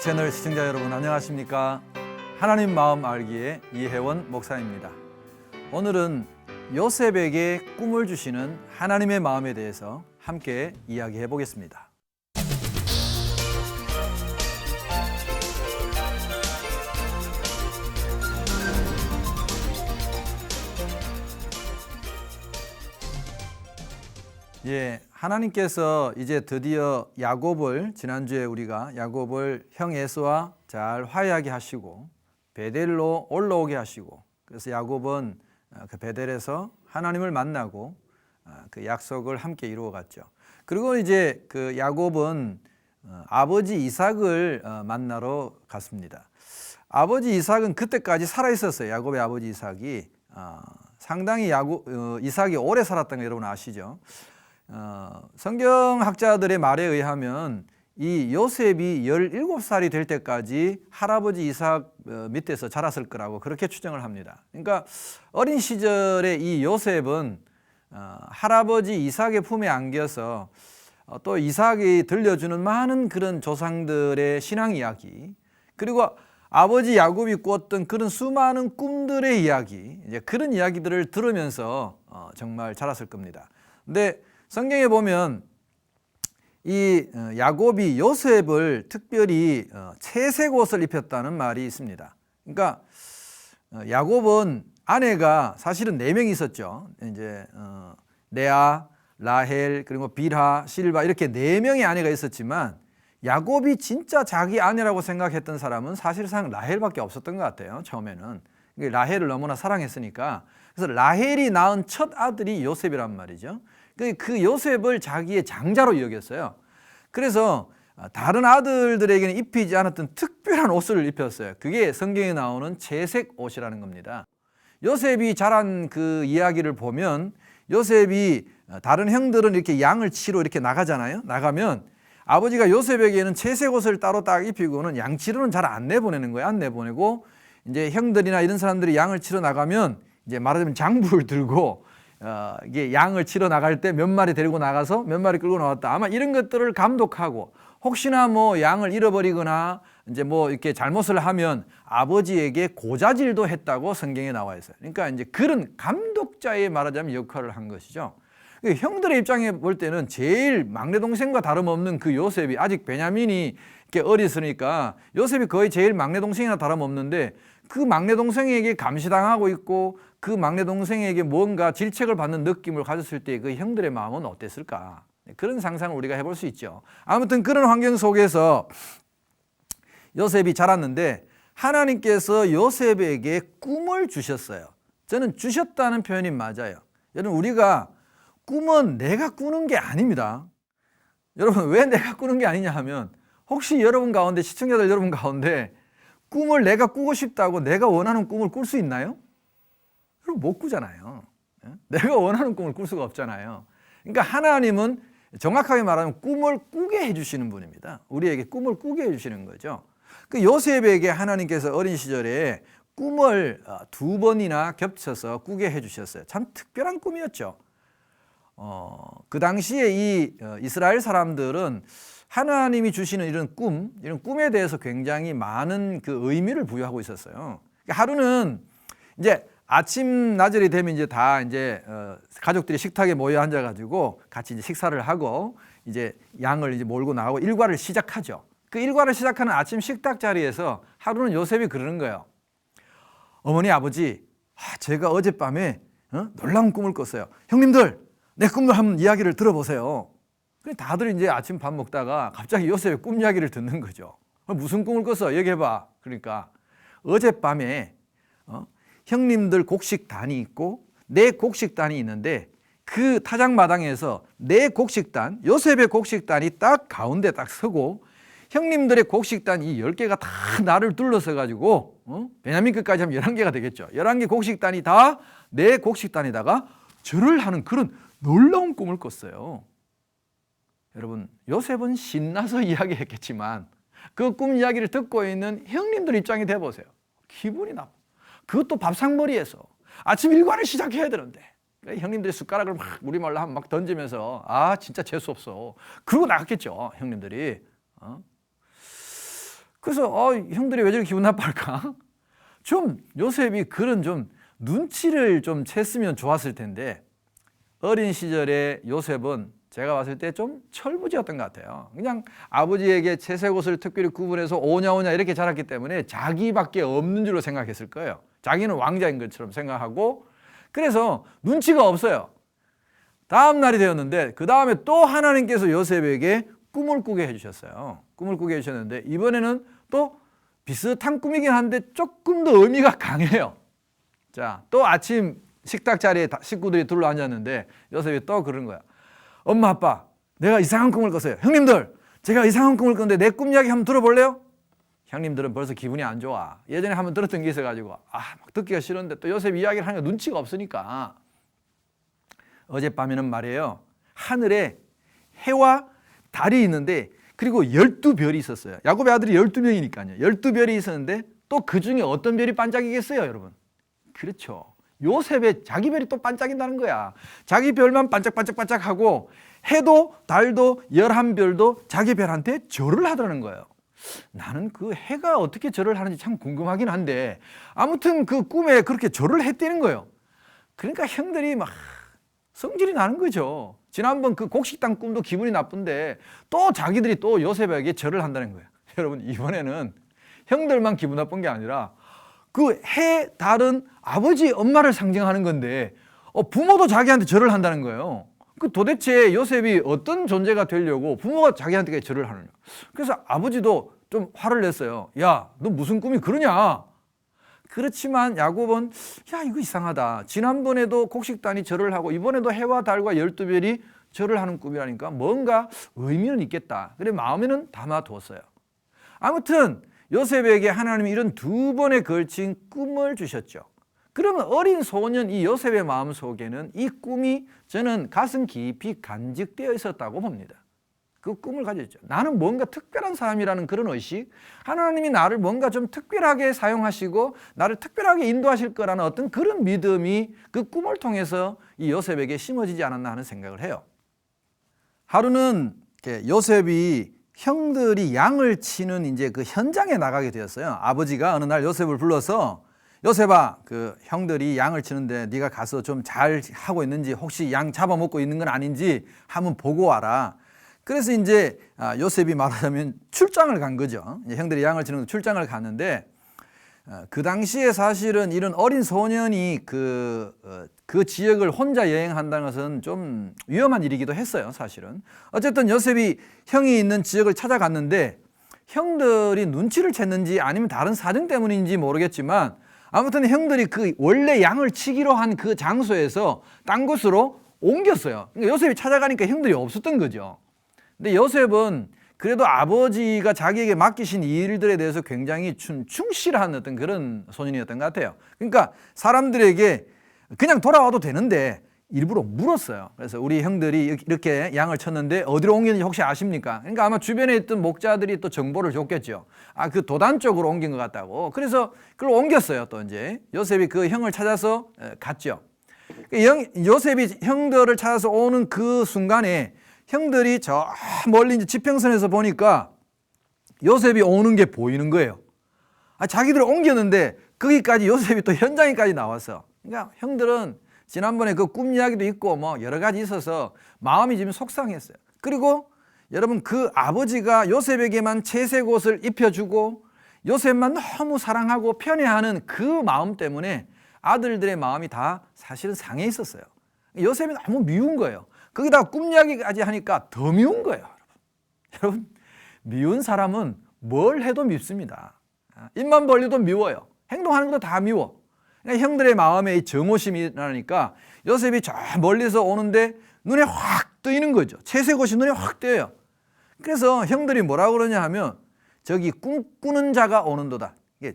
채널 시청자 여러분 안녕하십니까? 하나님 마음 알기의 이혜원 목사입니다. 오늘은 요셉에게 꿈을 주시는 하나님의 마음에 대해서 함께 이야기해 보겠습니다. 하나님께서 이제 드디어 야곱을, 지난주에 우리가 야곱을 형 에서와 잘 화해하게 하시고 베델로 올라오게 하시고, 그래서 야곱은 그 베델에서 하나님을 만나고 그 약속을 함께 이루어 갔죠. 그리고 이제 그 야곱은 아버지 이삭을 만나러 갔습니다. 아버지 이삭은 그때까지 살아 있었어요. 야곱의 아버지 이삭이 상당히 이삭이 오래 살았다는 거 여러분 아시죠? 성경학자들의 말에 의하면 이 요셉이 17살이 될 때까지 할아버지 이삭 밑에서 자랐을 거라고 그렇게 추정을 합니다. 그러니까 어린 시절에 이 요셉은 할아버지 이삭의 품에 안겨서 또 이삭이 들려주는 많은 그런 조상들의 신앙 이야기, 그리고 아버지 야곱이 꾸었던 그런 수많은 꿈들의 이야기, 이제 그런 이야기들을 들으면서 정말 자랐을 겁니다. 근데 성경에 보면 이 야곱이 요셉을 특별히 채색 옷을 입혔다는 말이 있습니다. 그러니까 야곱은 아내가 사실은 4명이 있었죠. 이제 레아, 라헬, 그리고 빌하, 실바 이렇게 4명의 아내가 있었지만 야곱이 진짜 자기 아내라고 생각했던 사람은 사실상 라헬밖에 없었던 것 같아요. 처음에는 라헬을 너무나 사랑했으니까. 그래서 라헬이 낳은 첫 아들이 요셉이란 말이죠. 그 요셉을 자기의 장자로 여겼어요. 그래서 다른 아들들에게는 입히지 않았던 특별한 옷을 입혔어요. 그게 성경에 나오는 채색 옷이라는 겁니다. 요셉이 자란 그 이야기를 보면 요셉이 다른 형들은 이렇게 양을 치러 이렇게 나가잖아요. 나가면 아버지가 요셉에게는 채색 옷을 따로 딱 입히고는 양 치러는 잘 안 내보내는 거예요. 안 내보내고 이제 형들이나 이런 사람들이 양을 치러 나가면 이제 말하자면 장부를 들고 이게 양을 치러 나갈 때 몇 마리 데리고 나가서 몇 마리 끌고 나왔다. 아마 이런 것들을 감독하고 혹시나 뭐 양을 잃어버리거나 이제 뭐 이렇게 잘못을 하면 아버지에게 고자질도 했다고 성경에 나와 있어요. 그러니까 이제 그런 감독자의 말하자면 역할을 한 것이죠. 형들의 입장에 볼 때는 제일 막내 동생과 다름없는 그 요셉이, 아직 베냐민이 이렇게 어리으니까 요셉이 거의 제일 막내 동생이나 다름없는데 그 막내 동생에게 감시당하고 있고 그 막내 동생에게 뭔가 질책을 받는 느낌을 가졌을 때 그 형들의 마음은 어땠을까? 그런 상상을 우리가 해볼 수 있죠. 아무튼 그런 환경 속에서 요셉이 자랐는데 하나님께서 요셉에게 꿈을 주셨어요. 저는 주셨다는 표현이 맞아요. 여러분, 우리가 꿈은 내가 꾸는 게 아닙니다. 여러분, 왜 내가 꾸는 게 아니냐 하면, 혹시 여러분 가운데, 시청자들 여러분 가운데 꿈을 내가 꾸고 싶다고 내가 원하는 꿈을 꿀 수 있나요? 여러분, 못 꾸잖아요. 내가 원하는 꿈을 꿀 수가 없잖아요. 그러니까 하나님은 정확하게 말하면 꿈을 꾸게 해주시는 분입니다. 우리에게 꿈을 꾸게 해주시는 거죠. 그 요셉에게 하나님께서 어린 시절에 꿈을 2번이나 겹쳐서 꾸게 해주셨어요. 참 특별한 꿈이었죠. 그 당시에 이 이스라엘 사람들은 하나님이 주시는 이런 꿈에 대해서 굉장히 많은 그 의미를 부여하고 있었어요. 하루는 이제 아침 나절이 되면 이제 다 이제 가족들이 식탁에 모여 앉아가지고 같이 이제 식사를 하고 이제 양을 이제 몰고 나가고 일과를 시작하죠. 그 일과를 시작하는 아침 식탁 자리에서 하루는 요셉이 그러는 거예요. 어머니, 아버지, 제가 어젯밤에 놀라운 꿈을 꿨어요. 형님들, 내 꿈을 한번 이야기를 들어보세요. 다들 이제 아침 밥 먹다가 갑자기 요셉의 꿈 이야기를 듣는 거죠. 무슨 꿈을 꿨어? 얘기해봐. 그러니까 어젯밤에 형님들 곡식단이 있고 내 곡식단이 있는데 그 타작마당에서 내 곡식단, 요셉의 곡식단이 딱 가운데 딱 서고 형님들의 곡식단이 10개가 다 나를 둘러서 가지고 베냐민 끝까지 하면 11개가 되겠죠. 11개 곡식단이 다 내 곡식단에다가 절을 하는 그런 놀라운 꿈을 꿨어요. 여러분, 요셉은 신나서 이야기했겠지만 그 꿈 이야기를 듣고 있는 형님들 입장이 돼보세요. 기분이 나빠. 그것도 밥상머리에서 아침 일과를 시작해야 되는데 형님들이 숟가락을 막 우리말로 하면 막 던지면서 진짜 재수없어. 그러고 나갔겠죠, 형님들이. 그래서 형들이 왜 저렇게 기분 나빠할까? 좀 요셉이 그런 좀 눈치를 좀 챘으면 좋았을 텐데 어린 시절에 요셉은 제가 봤을 때 좀 철부지였던 것 같아요. 그냥 아버지에게 채색 옷을 특별히 구분해서 오냐오냐 이렇게 자랐기 때문에 자기밖에 없는 줄로 생각했을 거예요. 자기는 왕자인 것처럼 생각하고 그래서 눈치가 없어요. 다음 날이 되었는데 그 다음에 또 하나님께서 요셉에게 꿈을 꾸게 해주셨어요. 꿈을 꾸게 해주셨는데 이번에는 또 비슷한 꿈이긴 한데 조금 더 의미가 강해요. 자, 또 아침 식탁 자리에 식구들이 둘러 앉았는데 요셉이 또 그런 거야. 엄마 아빠 내가 이상한 꿈을 꿨어요. 형님들 제가 이상한 꿈을 꿨는데 내 꿈 이야기 한번 들어볼래요? 형님들은 벌써 기분이 안 좋아. 예전에 한번 들었던 게 있어가지고 막 듣기가 싫은데 또 요셉 이야기를 하니까 눈치가 없으니까 어젯밤에는 말이에요. 하늘에 해와 달이 있는데 그리고 12별이 있었어요. 야곱의 아들이 12명이니까요. 12별이 있었는데 또 그 중에 어떤 별이 반짝이겠어요, 여러분? 그렇죠. 요셉의 자기 별이 또 반짝인다는 거야. 자기 별만 반짝반짝반짝하고 해도 달도 11별도 자기 별한테 절을 하더라는 거예요. 나는 그 해가 어떻게 절을 하는지 참 궁금하긴 한데 아무튼 그 꿈에 그렇게 절을 했다는 거예요. 그러니까 형들이 막 성질이 나는 거죠. 지난번 그 곡식당 꿈도 기분이 나쁜데 또 자기들이 또 요셉에게 절을 한다는 거예요. 여러분 이번에는 형들만 기분 나쁜 게 아니라 그 해, 달은 아버지, 엄마를 상징하는 건데 부모도 자기한테 절을 한다는 거예요. 그 도대체 요셉이 어떤 존재가 되려고 부모가 자기한테 절을 하느냐. 그래서 아버지도 좀 화를 냈어요. 야, 너 무슨 꿈이 그러냐? 그렇지만 야곱은 야, 이거 이상하다. 지난번에도 곡식단이 절을 하고 이번에도 해와 달과 12별이 절을 하는 꿈이라니까 뭔가 의미는 있겠다. 그래 마음에는 담아두었어요. 아무튼 요셉에게 하나님이 이런 두 번에 걸친 꿈을 주셨죠. 그러면 어린 소년 이 요셉의 마음 속에는 이 꿈이 저는 가슴 깊이 간직되어 있었다고 봅니다. 그 꿈을 가졌죠. 나는 뭔가 특별한 사람이라는 그런 의식, 하나님이 나를 뭔가 좀 특별하게 사용하시고 나를 특별하게 인도하실 거라는 어떤 그런 믿음이 그 꿈을 통해서 이 요셉에게 심어지지 않았나 하는 생각을 해요. 하루는 요셉이 형들이 양을 치는 이제 그 현장에 나가게 되었어요. 아버지가 어느 날 요셉을 불러서 요셉아, 그 형들이 양을 치는데 네가 가서 좀 잘 하고 있는지 혹시 양 잡아먹고 있는 건 아닌지 한번 보고 와라. 그래서 이제 요셉이 말하자면 출장을 간 거죠. 형들이 양을 치는 출장을 갔는데 그 당시에 사실은 이런 어린 소년이 그 지역을 혼자 여행한다는 것은 좀 위험한 일이기도 했어요, 사실은. 어쨌든 요셉이 형이 있는 지역을 찾아갔는데 형들이 눈치를 챘는지 아니면 다른 사정 때문인지 모르겠지만 아무튼 형들이 그 원래 양을 치기로 한 그 장소에서 딴 곳으로 옮겼어요. 그러니까 요셉이 찾아가니까 형들이 없었던 거죠. 근데 요셉은 그래도 아버지가 자기에게 맡기신 일들에 대해서 굉장히 충실한 어떤 그런 소년이었던 것 같아요. 그러니까 사람들에게 그냥 돌아와도 되는데 일부러 물었어요. 그래서 우리 형들이 이렇게 양을 쳤는데 어디로 옮겼는지 혹시 아십니까? 그러니까 아마 주변에 있던 목자들이 또 정보를 줬겠죠. 그 도단 쪽으로 옮긴 것 같다고. 그래서 그걸 옮겼어요. 또 이제 요셉이 그 형을 찾아서 갔죠. 요셉이 형들을 찾아서 오는 그 순간에 형들이 저 멀리 이제 지평선에서 보니까 요셉이 오는 게 보이는 거예요. 자기들 옮겼는데 거기까지 요셉이 또 현장에까지 나왔어. 그러니까 형들은 지난번에 그 꿈 이야기도 있고 뭐 여러 가지 있어서 마음이 지금 속상했어요. 그리고 여러분 그 아버지가 요셉에게만 채색 옷을 입혀주고 요셉만 너무 사랑하고 편애하는 그 마음 때문에 아들들의 마음이 다 사실은 상해 있었어요. 요셉이 너무 미운 거예요. 거기다가 꿈 이야기까지 하니까 더 미운 거예요. 여러분 미운 사람은 뭘 해도 밉습니다. 입만 벌려도 미워요. 행동하는 것도 다 미워. 그러니까 형들의 마음에 이 정오심이 나니까 요셉이 저 멀리서 오는데 눈에 확 뜨이는 거죠. 채색 옷이 눈에 확 띄어요. 그래서 형들이 뭐라고 그러냐 하면 저기 꿈꾸는 자가 오는도다. 이게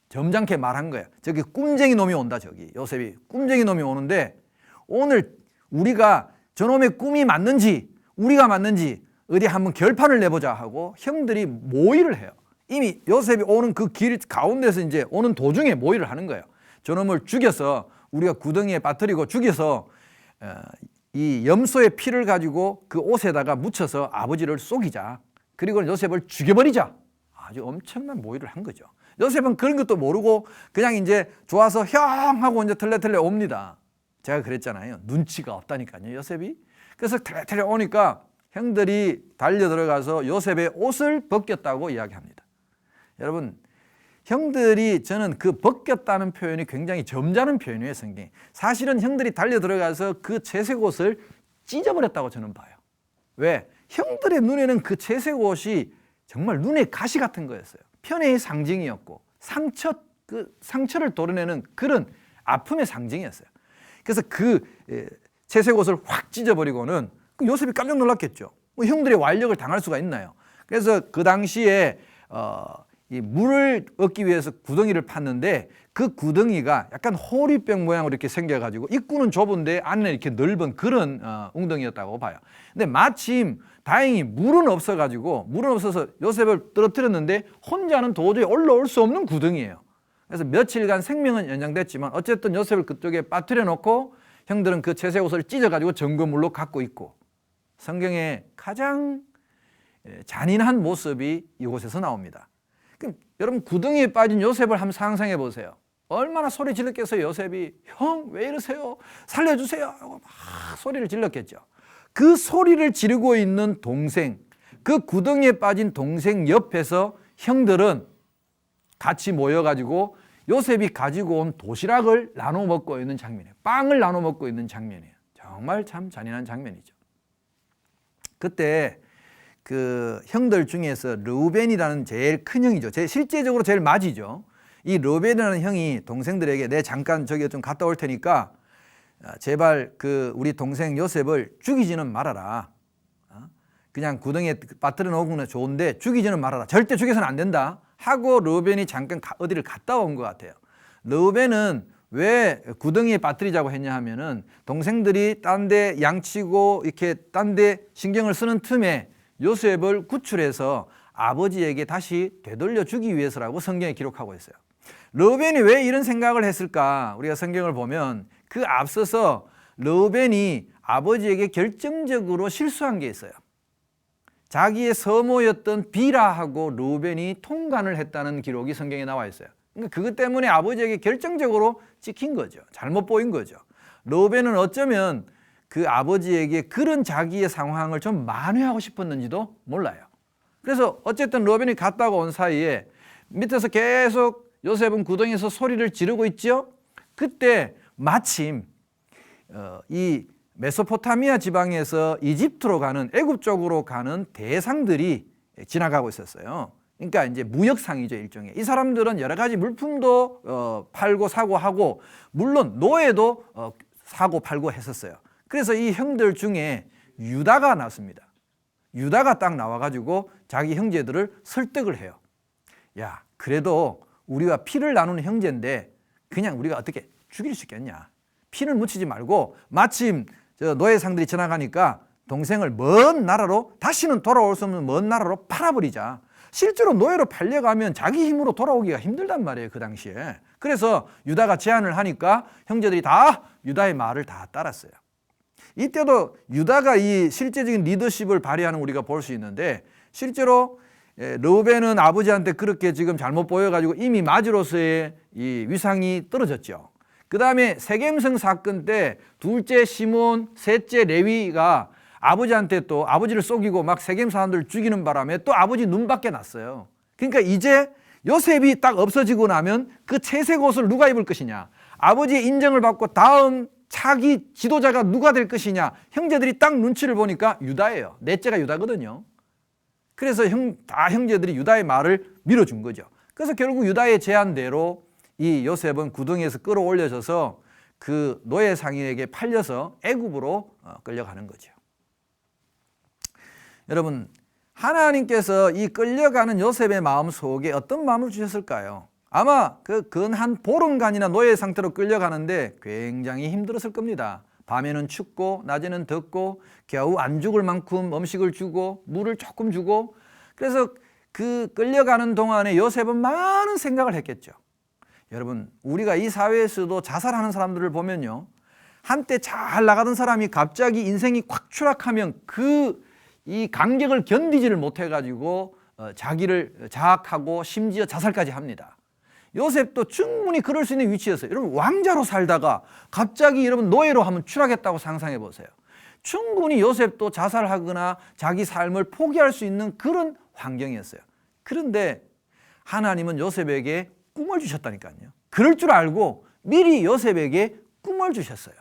점잖게 말한 거예요. 저기 꿈쟁이 놈이 온다. 저기 요셉이 꿈쟁이 놈이 오는데 오늘 우리가 저놈의 꿈이 맞는지 우리가 맞는지 어디 한번 결판을 내보자 하고 형들이 모의를 해요. 이미 요셉이 오는 그 길 가운데서 이제 오는 도중에 모의를 하는 거예요. 저놈을 죽여서 우리가 구덩이에 빠뜨리고 죽여서 이 염소의 피를 가지고 그 옷에다가 묻혀서 아버지를 속이자. 그리고 요셉을 죽여버리자. 아주 엄청난 모의를 한 거죠. 요셉은 그런 것도 모르고 그냥 이제 좋아서 형 하고 이제 털레털레 옵니다. 제가 그랬잖아요. 눈치가 없다니까요, 요셉이. 그래서 털레털레 오니까 형들이 달려 들어가서 요셉의 옷을 벗겼다고 이야기합니다. 여러분, 형들이, 저는 그 벗겼다는 표현이 굉장히 점잖은 표현이에요, 성경에. 사실은 형들이 달려 들어가서 그 채색 옷을 찢어버렸다고 저는 봐요. 왜? 형들의 눈에는 그 채색 옷이 정말 눈에 가시 같은 거였어요. 편애의 상징이었고 상처를 도려내는 그런 아픔의 상징이었어요. 그래서 그 채색 옷을 확 찢어버리고는 요셉이 깜짝 놀랐겠죠. 뭐 형들의 완력을 당할 수가 있나요? 그래서 그 당시에 이 물을 얻기 위해서 구덩이를 팠는데 그 구덩이가 약간 호리병 모양으로 이렇게 생겨가지고 입구는 좁은데 안에 이렇게 넓은 그런 웅덩이였다고 봐요. 근데 마침 다행히 물은 없어서 요셉을 떨어뜨렸는데 혼자는 도저히 올라올 수 없는 구덩이에요. 그래서 며칠간 생명은 연장됐지만 어쨌든 요셉을 그쪽에 빠뜨려 놓고 형들은 그 채색 옷을 찢어가지고 점거물로 갖고 있고, 성경에 가장 잔인한 모습이 이곳에서 나옵니다. 그럼 여러분, 구덩이에 빠진 요셉을 한번 상상해 보세요. 얼마나 소리 질렀겠어요. 요셉이 형 왜 이러세요? 살려주세요 하고 막 소리를 질렀겠죠. 그 소리를 지르고 있는 동생, 그 구덩이에 빠진 동생 옆에서 형들은 같이 모여가지고 요셉이 가지고 온 도시락을 나눠 먹고 있는 장면이에요. 빵을 나눠 먹고 있는 장면이에요. 정말 참 잔인한 장면이죠. 그때 그 형들 중에서 르우벤이라는 제일 큰 형이죠. 실제적으로 제일 맞이죠. 이 르우벤이라는 형이 동생들에게 내 잠깐 저기 좀 갔다 올 테니까 제발 그 우리 동생 요셉을 죽이지는 말아라. 그냥 구덩이에 빠뜨려 놓고는 좋은데 죽이지는 말아라. 절대 죽여서는 안 된다 하고 르우벤이 잠깐 어디를 갔다 온 것 같아요. 르우벤은 왜 구덩이에 빠뜨리자고 했냐 하면은 동생들이 딴 데 양치고 이렇게 딴 데 신경을 쓰는 틈에 요셉을 구출해서 아버지에게 다시 되돌려 주기 위해서라고 성경에 기록하고 있어요. 르우벤이 왜 이런 생각을 했을까? 우리가 성경을 보면 그 앞서서 르우벤이 아버지에게 결정적으로 실수한 게 있어요. 자기의 서모였던 비라하고 르우벤이 통간을 했다는 기록이 성경에 나와 있어요. 그러니까 그것 때문에 아버지에게 결정적으로 찍힌 거죠. 잘못 보인 거죠. 르우벤은 어쩌면 그 아버지에게 그런 자기의 상황을 좀 만회하고 싶었는지도 몰라요. 그래서 어쨌든 르우벤이 갔다가 온 사이에 밑에서 계속 요셉은 구덩이에서 소리를 지르고 있죠. 그때 마침 이 메소포타미아 지방에서 이집트로 가는, 애굽 쪽으로 가는 대상들이 지나가고 있었어요. 그러니까 이제 무역상이죠, 일종의. 이 사람들은 여러 가지 물품도 팔고 사고 하고, 물론 노예도 사고 팔고 했었어요. 그래서 이 형들 중에 유다가 나왔습니다. 유다가 딱 나와가지고 자기 형제들을 설득을 해요. 야, 그래도 우리가 피를 나누는 형제인데 그냥 우리가 어떻게 죽일 수 있겠냐. 피를 묻히지 말고 마침 저 노예상들이 지나가니까 동생을 먼 나라로, 다시는 돌아올 수 없는 먼 나라로 팔아버리자. 실제로 노예로 팔려가면 자기 힘으로 돌아오기가 힘들단 말이에요, 그 당시에. 그래서 유다가 제안을 하니까 형제들이 다 유다의 말을 다 따랐어요. 이때도 유다가 이 실제적인 리더십을 발휘하는 우리가 볼 수 있는데, 실제로 르우벤은 아버지한테 그렇게 지금 잘못 보여가지고 이미 맞이로서의 이 위상이 떨어졌죠. 그 다음에 세겜성 사건 때 둘째 시몬, 셋째 레위가 아버지한테 또 아버지를 속이고 막 세겜 사람들 죽이는 바람에 또 아버지 눈밖에 났어요. 그러니까 이제 요셉이 딱 없어지고 나면 그 채색 옷을 누가 입을 것이냐, 아버지의 인정을 받고 다음 차기 지도자가 누가 될 것이냐, 형제들이 딱 눈치를 보니까 유다예요. 넷째가 유다거든요. 그래서 다 형제들이 유다의 말을 밀어준 거죠. 그래서 결국 유다의 제안대로 이 요셉은 구덩이에서 끌어올려져서 그 노예 상인에게 팔려서 애굽으로 끌려가는 거죠. 여러분, 하나님께서 이 끌려가는 요셉의 마음 속에 어떤 마음을 주셨을까요? 아마 그 근 한 보름간이나 노예 상태로 끌려가는데 굉장히 힘들었을 겁니다. 밤에는 춥고 낮에는 덥고 겨우 안 죽을 만큼 음식을 주고 물을 조금 주고, 그래서 그 끌려가는 동안에 요셉은 많은 생각을 했겠죠. 여러분, 우리가 이 사회에서도 자살하는 사람들을 보면요, 한때 잘 나가던 사람이 갑자기 인생이 콱 추락하면 이 간격을 견디지를 못해가지고 자기를 자학하고 심지어 자살까지 합니다. 요셉도 충분히 그럴 수 있는 위치였어요. 여러분 왕자로 살다가 갑자기 여러분 노예로 한번 추락했다고 상상해 보세요. 충분히 요셉도 자살하거나 자기 삶을 포기할 수 있는 그런 환경이었어요. 그런데 하나님은 요셉에게 꿈을 주셨다니까요. 그럴 줄 알고 미리 요셉에게 꿈을 주셨어요.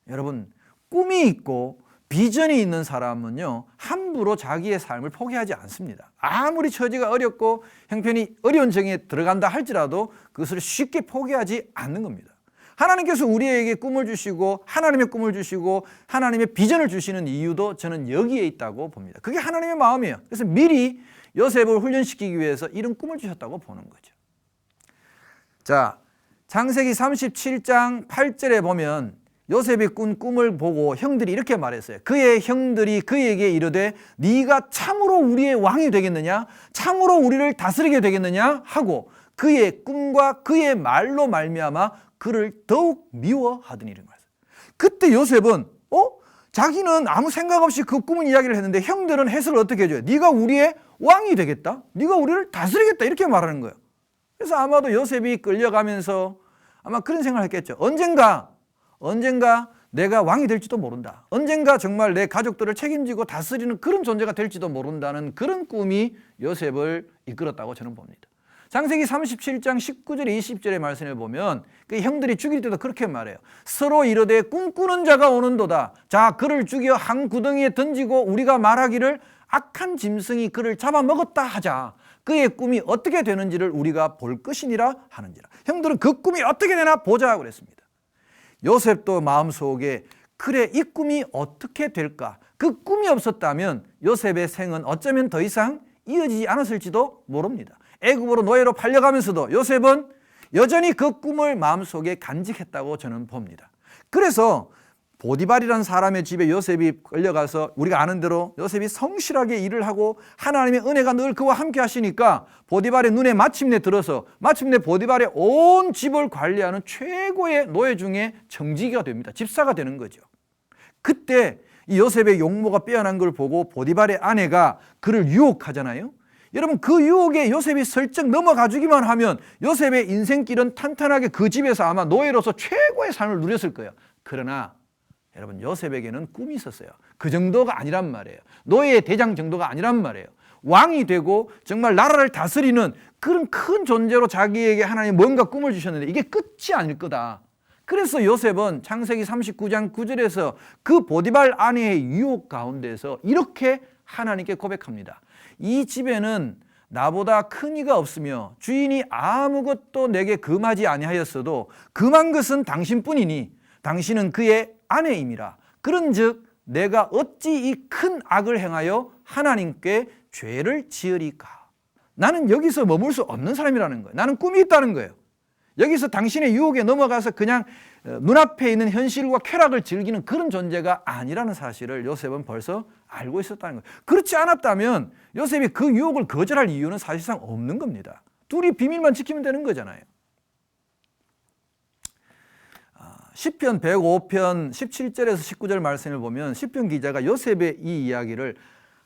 여러분 꿈이 있고 비전이 있는 사람은요 함부로 자기의 삶을 포기하지 않습니다. 아무리 처지가 어렵고 형편이 어려운 정에 들어간다 할지라도 그것을 쉽게 포기하지 않는 겁니다. 하나님께서 우리에게 꿈을 주시고 하나님의 꿈을 주시고 하나님의 비전을 주시는 이유도 저는 여기에 있다고 봅니다. 그게 하나님의 마음이에요. 그래서 미리 요셉을 훈련시키기 위해서 이런 꿈을 주셨다고 보는 거죠. 자, 창세기 37장 8절에 보면 요셉이 꾼 꿈을 보고 형들이 이렇게 말했어요. 그의 형들이 그에게 이르되 네가 참으로 우리의 왕이 되겠느냐? 참으로 우리를 다스리게 되겠느냐? 하고 그의 꿈과 그의 말로 말미암아 그를 더욱 미워하더니 이런 거예요. 그때 요셉은 자기는 아무 생각 없이 그 꿈을 이야기를 했는데 형들은 해석을 어떻게 해줘요? 네가 우리의 왕이 되겠다? 네가 우리를 다스리겠다? 이렇게 말하는 거예요. 그래서 아마도 요셉이 끌려가면서 아마 그런 생각을 했겠죠. 언젠가 내가 왕이 될지도 모른다. 언젠가 정말 내 가족들을 책임지고 다스리는 그런 존재가 될지도 모른다는 그런 꿈이 요셉을 이끌었다고 저는 봅니다. 창세기 37장 19절 20절의 말씀을 보면 그 형들이 죽일 때도 그렇게 말해요. 서로 이르되 꿈꾸는 자가 오는도다. 자, 그를 죽여 한 구덩이에 던지고 우리가 말하기를 악한 짐승이 그를 잡아먹었다 하자. 그의 꿈이 어떻게 되는지를 우리가 볼 것이니라 하는지라. 형들은 그 꿈이 어떻게 되나 보자 그랬습니다. 요셉도 마음속에 그래 이 꿈이 어떻게 될까? 그 꿈이 없었다면 요셉의 생은 어쩌면 더 이상 이어지지 않았을지도 모릅니다. 애굽으로 노예로 팔려가면서도 요셉은 여전히 그 꿈을 마음속에 간직했다고 저는 봅니다. 그래서 보디발이라는 사람의 집에 요셉이 끌려가서 우리가 아는 대로 요셉이 성실하게 일을 하고 하나님의 은혜가 늘 그와 함께 하시니까 보디발의 눈에 마침내 들어서 마침내 보디발의 온 집을 관리하는 최고의 노예 중에 정직이가 됩니다. 집사가 되는 거죠. 그때 이 요셉의 용모가 빼어난 걸 보고 보디발의 아내가 그를 유혹하잖아요. 여러분 그 유혹에 요셉이 슬쩍 넘어가 주기만 하면 요셉의 인생길은 탄탄하게 그 집에서 아마 노예로서 최고의 삶을 누렸을 거예요. 그러나 여러분 요셉에게는 꿈이 있었어요. 그 정도가 아니란 말이에요. 노예의 대장 정도가 아니란 말이에요. 왕이 되고 정말 나라를 다스리는 그런 큰 존재로 자기에게 하나님 뭔가 꿈을 주셨는데 이게 끝이 아닐 거다. 그래서 요셉은 창세기 39장 9절에서 그 보디발 아내의 유혹 가운데서 이렇게 하나님께 고백합니다. 이 집에는 나보다 큰 이가 없으며 주인이 아무것도 내게 금하지 아니하였어도 금한 것은 당신뿐이니 당신은 그의 아내임이라. 그런즉 내가 어찌 이 큰 악을 행하여 하나님께 죄를 지으리까? 나는 여기서 머물 수 없는 사람이라는 거예요. 나는 꿈이 있다는 거예요. 여기서 당신의 유혹에 넘어가서 그냥 눈앞에 있는 현실과 쾌락을 즐기는 그런 존재가 아니라는 사실을 요셉은 벌써 알고 있었다는 거예요. 그렇지 않았다면 요셉이 그 유혹을 거절할 이유는 사실상 없는 겁니다. 둘이 비밀만 지키면 되는 거잖아요. 시편 105편 17절에서 19절 말씀을 보면 시편 기자가 요셉의 이 이야기를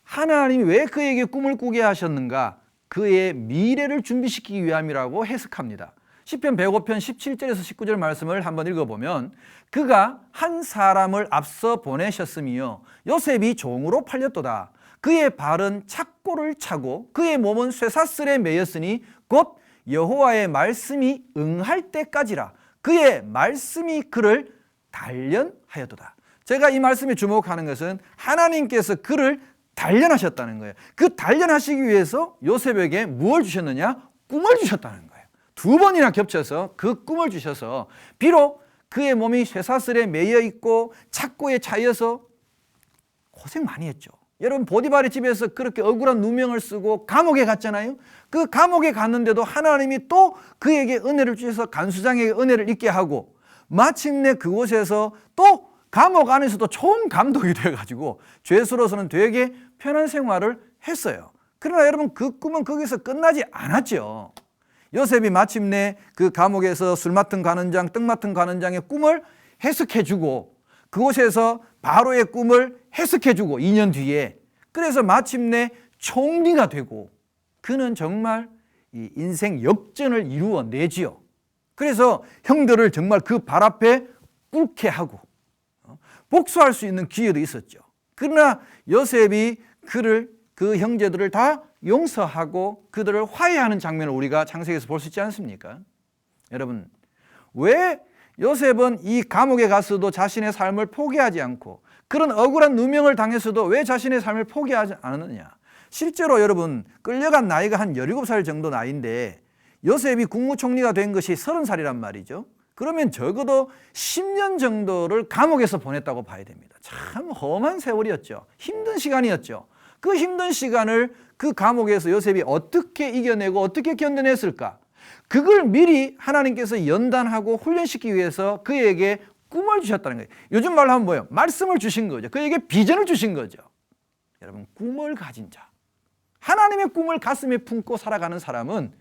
하나님이 왜 그에게 꿈을 꾸게 하셨는가? 그의 미래를 준비시키기 위함이라고 해석합니다. 시편 105편 17절에서 19절 말씀을 한번 읽어보면 그가 한 사람을 앞서 보내셨으며 요셉이 종으로 팔렸도다. 그의 발은 착고를 차고 그의 몸은 쇠사슬에 매였으니 곧 여호와의 말씀이 응할 때까지라. 그의 말씀이 그를 단련하였도다. 제가 이 말씀에 주목하는 것은 하나님께서 그를 단련하셨다는 거예요. 그 단련하시기 위해서 요셉에게 무엇을 주셨느냐? 꿈을 주셨다는 거예요. 두 번이나 겹쳐서 그 꿈을 주셔서 비록 그의 몸이 쇠사슬에 매여 있고 착고에 차여서 고생 많이 했죠. 여러분 보디발의 집에서 그렇게 억울한 누명을 쓰고 감옥에 갔잖아요. 그 감옥에 갔는데도 하나님이 또 그에게 은혜를 주셔서 간수장에게 은혜를 있게 하고 마침내 그곳에서 또 감옥 안에서도 좋은 감독이 되어가지고 죄수로서는 되게 편한 생활을 했어요. 그러나 여러분 그 꿈은 거기서 끝나지 않았죠. 요셉이 마침내 그 감옥에서 술 맡은 관원장, 떡 맡은 관원장의 꿈을 해석해주고 그곳에서 바로의 꿈을 해석해주고 2년 뒤에 그래서 마침내 총리가 되고 그는 정말 이 인생 역전을 이루어내지요. 그래서 형들을 정말 그 발 앞에 꿇게 하고 복수할 수 있는 기회도 있었죠. 그러나 요셉이 그 형제들을 다 용서하고 그들을 화해하는 장면을 우리가 창세기에서 볼 수 있지 않습니까? 여러분, 왜 요셉은 이 감옥에 갔어도 자신의 삶을 포기하지 않고 그런 억울한 누명을 당했어도 왜 자신의 삶을 포기하지 않았느냐? 실제로 여러분, 끌려간 나이가 한 17살 정도 나이인데 요셉이 국무총리가 된 것이 30살이란 말이죠. 그러면 적어도 10년 정도를 감옥에서 보냈다고 봐야 됩니다. 참 험한 세월이었죠. 힘든 시간이었죠. 그 힘든 시간을 그 감옥에서 요셉이 어떻게 이겨내고 어떻게 견뎌냈을까? 그걸 미리 하나님께서 연단하고 훈련시키기 위해서 그에게 꿈을 주셨다는 거예요. 요즘 말로 하면 뭐예요? 말씀을 주신 거죠. 그에게 비전을 주신 거죠. 여러분, 꿈을 가진 자, 하나님의 꿈을 가슴에 품고 살아가는 사람은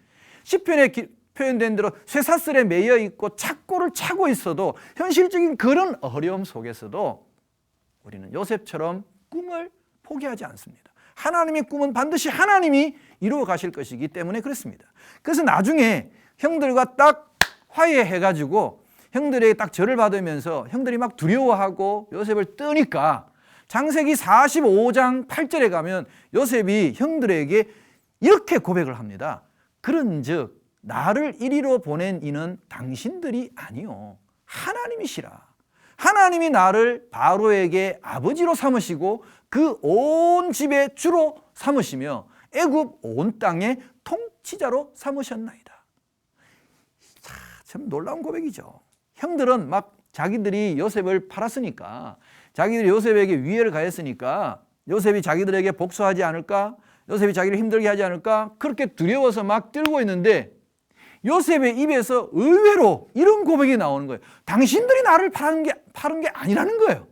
시편에 표현된 대로 쇠사슬에 매여 있고 착고를 차고 있어도 현실적인 그런 어려움 속에서도 우리는 요셉처럼 꿈을 포기하지 않습니다. 하나님의 꿈은 반드시 하나님이 이루어 가실 것이기 때문에 그렇습니다. 그래서 나중에 형들과 딱 화해해가지고 형들에게 딱 절을 받으면서 형들이 막 두려워하고 요셉을 뜨니까 창세기 45장 8절에 가면 요셉이 형들에게 이렇게 고백을 합니다. 그런즉 나를 이리로 보낸 이는 당신들이 아니요 하나님이시라. 하나님이 나를 바로에게 아버지로 삼으시고 그 온 집의 주로 삼으시며 애굽 온 땅의 통치자로 삼으셨나이다. 참 놀라운 고백이죠. 형들은 막 자기들이 요셉을 팔았으니까, 자기들이 요셉에게 위해를 가했으니까 요셉이 자기들에게 복수하지 않을까, 요셉이 자기를 힘들게 하지 않을까, 그렇게 두려워서 막 들고 있는데 요셉의 입에서 의외로 이런 고백이 나오는 거예요. 당신들이 나를 파는 게 아니라는 거예요.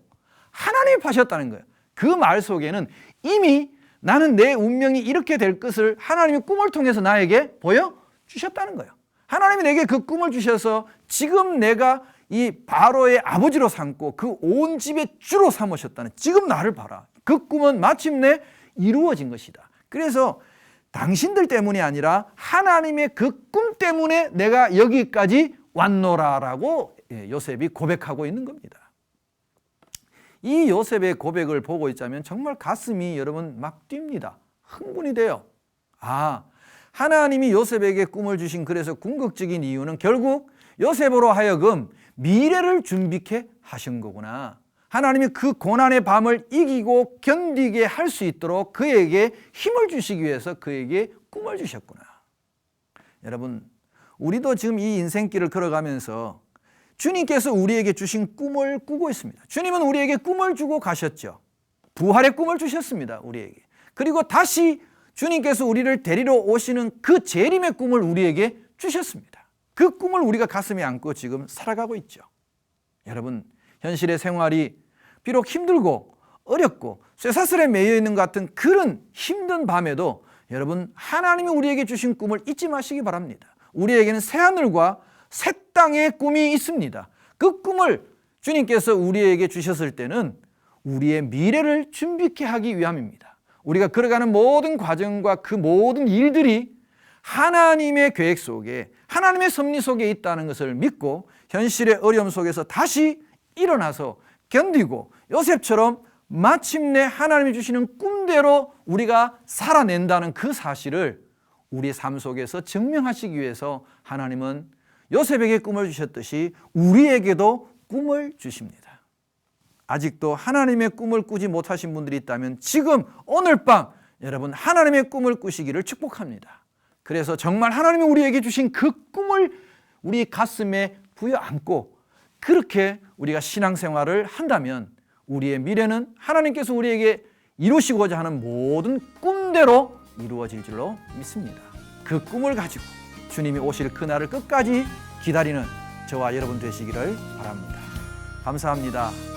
하나님이 파셨다는 거예요. 그 말 속에는 이미 나는 내 운명이 이렇게 될 것을 하나님이 꿈을 통해서 나에게 보여주셨다는 거예요. 하나님이 내게 그 꿈을 주셔서 지금 내가 이 바로의 아버지로 삼고 그 온 집의 주로 삼으셨다는, 지금 나를 봐라. 그 꿈은 마침내 이루어진 것이다. 그래서 당신들 때문이 아니라 하나님의 그 꿈 때문에 내가 여기까지 왔노라라고 요셉이 고백하고 있는 겁니다. 이 요셉의 고백을 보고 있자면 정말 가슴이 여러분 막 뜁니다. 흥분이 돼요. 아, 하나님이 요셉에게 꿈을 주신 그래서 궁극적인 이유는 결국 요셉으로 하여금 미래를 준비케 하신 거구나. 하나님이 그 고난의 밤을 이기고 견디게 할 수 있도록 그에게 힘을 주시기 위해서 그에게 꿈을 주셨구나. 여러분, 우리도 지금 이 인생길을 걸어가면서 주님께서 우리에게 주신 꿈을 꾸고 있습니다. 주님은 우리에게 꿈을 주고 가셨죠. 부활의 꿈을 주셨습니다, 우리에게. 그리고 다시 주님께서 우리를 데리러 오시는 그 재림의 꿈을 우리에게 주셨습니다. 그 꿈을 우리가 가슴에 안고 지금 살아가고 있죠. 여러분, 현실의 생활이 비록 힘들고 어렵고 쇠사슬에 매여 있는 것 같은 그런 힘든 밤에도 여러분, 하나님이 우리에게 주신 꿈을 잊지 마시기 바랍니다. 우리에게는 새하늘과 새 땅의 꿈이 있습니다. 그 꿈을 주님께서 우리에게 주셨을 때는 우리의 미래를 준비케 하기 위함입니다. 우리가 걸어가는 모든 과정과 그 모든 일들이 하나님의 계획 속에, 하나님의 섭리 속에 있다는 것을 믿고 현실의 어려움 속에서 다시 일어나서 견디고 요셉처럼 마침내 하나님이 주시는 꿈대로 우리가 살아낸다는 그 사실을 우리의 삶 속에서 증명하시기 위해서 하나님은 요셉에게 꿈을 주셨듯이 우리에게도 꿈을 주십니다. 아직도 하나님의 꿈을 꾸지 못하신 분들이 있다면 지금 오늘 밤 여러분 하나님의 꿈을 꾸시기를 축복합니다. 그래서 정말 하나님이 우리에게 주신 그 꿈을 우리 가슴에 부여안고 그렇게 우리가 신앙생활을 한다면 우리의 미래는 하나님께서 우리에게 이루시고자 하는 모든 꿈대로 이루어질 줄로 믿습니다. 그 꿈을 가지고 주님이 오실 그날을 끝까지 기다리는 저와 여러분 되시기를 바랍니다. 감사합니다.